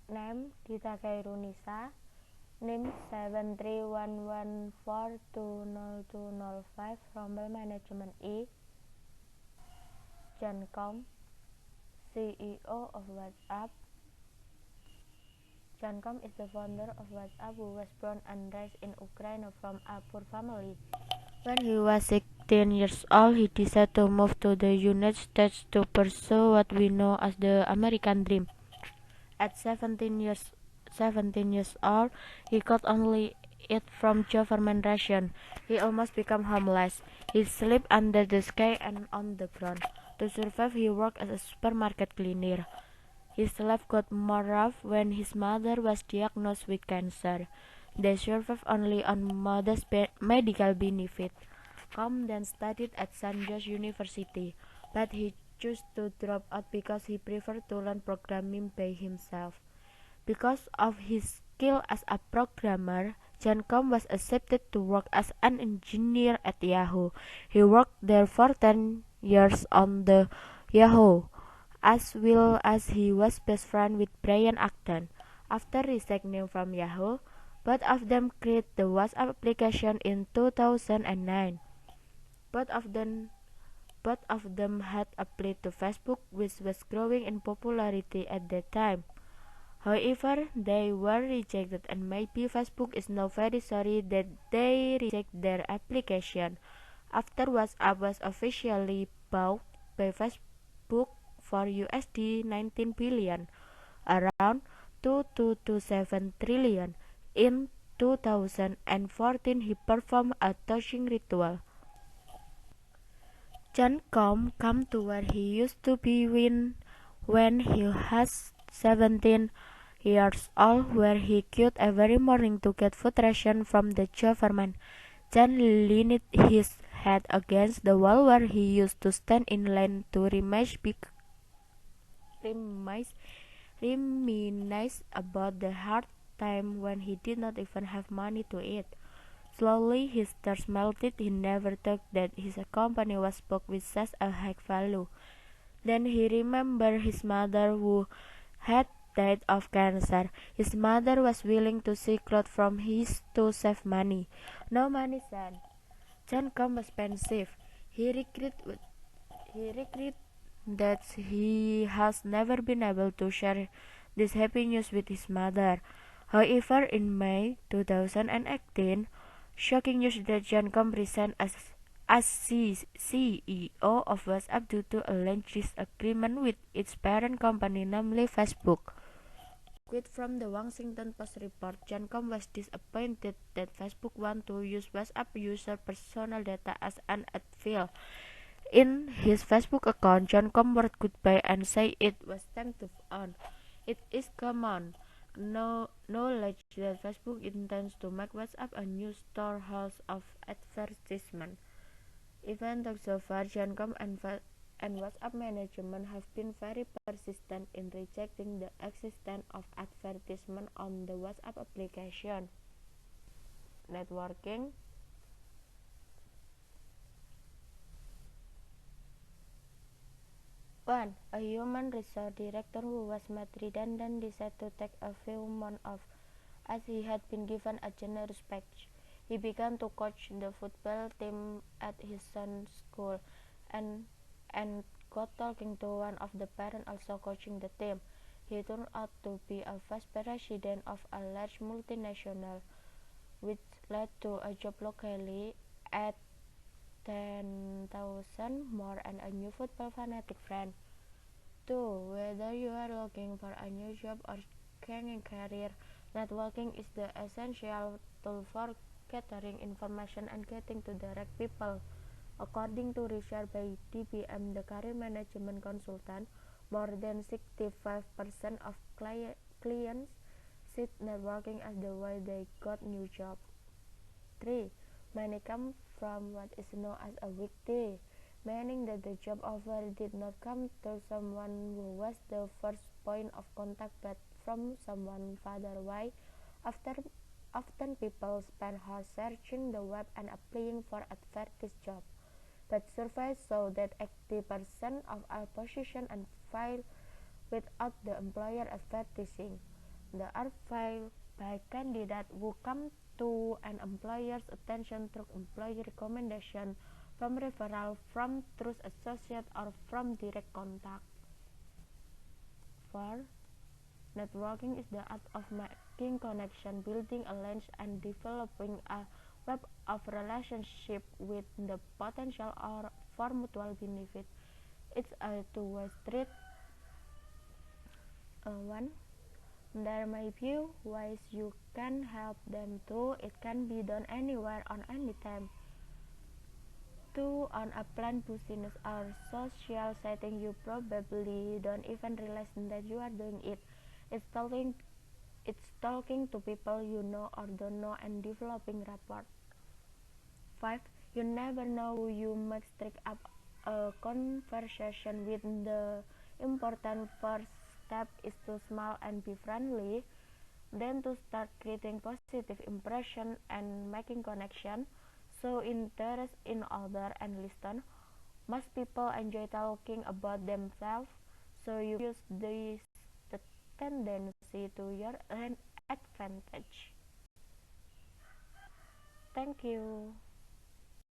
Name Dita Khairunisa. NIM 73114202205. Rombel Management E. John Com, CEO of WhatsApp. John Com is the founder of WhatsApp, who was born and raised in Ukraine from a poor family. When he was 16 years old, he decided to move to the United States to pursue what we know as the American dream. At 17 years old, he could only eat from government ration. He almost became homeless. He slept under the sky and on the ground. To survive, he worked as a supermarket cleaner. His life got more rough when his mother was diagnosed with cancer. They survived only on modest medical benefit. Com then studied at San Jose University, but he chose to drop out because he preferred to learn programming by himself. Because of his skill as a programmer, John Com was accepted to work as an engineer at Yahoo. He worked there for 10 years on the Yahoo, as well as he was best friend with Brian Acton. After resigning from Yahoo, both of them created the WhatsApp application in 2009. Both of them had applied to Facebook, which was growing in popularity at that time. However, they were rejected, and maybe Facebook is now very sorry that they rejected their application. After WhatsApp was officially bought by Facebook for USD 19 billion, around 2.227 trillion. In 2014, he performed a touching ritual. John Com came to where he used to be when he was 17 years old, where he queued every morning to get food ration from the government. John leaned his head against the wall where he used to stand in line to reminisce about the hard time when he did not even have money to eat. Slowly his tears melted. He never thought that his company was bought with such a high value. Then he remembered his mother, who had died of cancer. His mother was willing to see clothes from his to save money. No money, son. John Com was pensive. He regret that he has never been able to share this happy news with his mother. However, in May 2018, shocking news that John Com resigned as CEO of WhatsApp due to alleged disagreement with its parent company, namely Facebook. Quote from the Washington Post report, John Com was disappointed that Facebook wanted to use WhatsApp user personal data as an ad fill. In his Facebook account, John Com wrote goodbye and said it was time to move on. It is common knowledge that Facebook intends to make WhatsApp a new storehouse of advertisement. Even though so far, John Com and WhatsApp management have been very persistent in rejecting the existence of advertisement on the WhatsApp application. Networking. 1. A human resource director who was made redundant decided to take a few months off, as he had been given a generous package. He began to coach the football team at his son's school and got talking to one of the parents also coaching the team. He turned out to be a vice president of a large multinational, which led to a job locally at 10,000 more and a new football fanatic friend. 2. Whether you are looking for a new job or gaining career, networking is the essential tool for gathering information and getting to direct people. According to research by DBM, the career management consultant, more than 65% of clients see networking as the way they got new jobs. 3. Many come from what is known as a weak day, meaning that the job offer did not come to someone who was the first point of contact but from someone farther away. Often people spend hours searching the web and applying for advertised jobs, but surveys show that 80% of all positions are filled without the employer advertising. They are viewed by candidates who come to an employer's attention through employee recommendation, from referral, from trust associate, or from direct contact. 4. Networking is the art of making connections, building alliances, and developing a web of relationships with the potential for mutual benefit. It's a two-way street. 1. There may be ways you can help them too. It can be done anywhere on any time. 2. On a planned business or social setting, you probably don't even realize that you are doing it. It's talking to people you know or don't know and developing rapport. 5. You never know who you might strike up a conversation with. The important first step is to smile and be friendly, then to start creating positive impression and making connection. So interest in other and listen. Most people enjoy talking about themselves, so you use this tendency to your advantage. Thank you.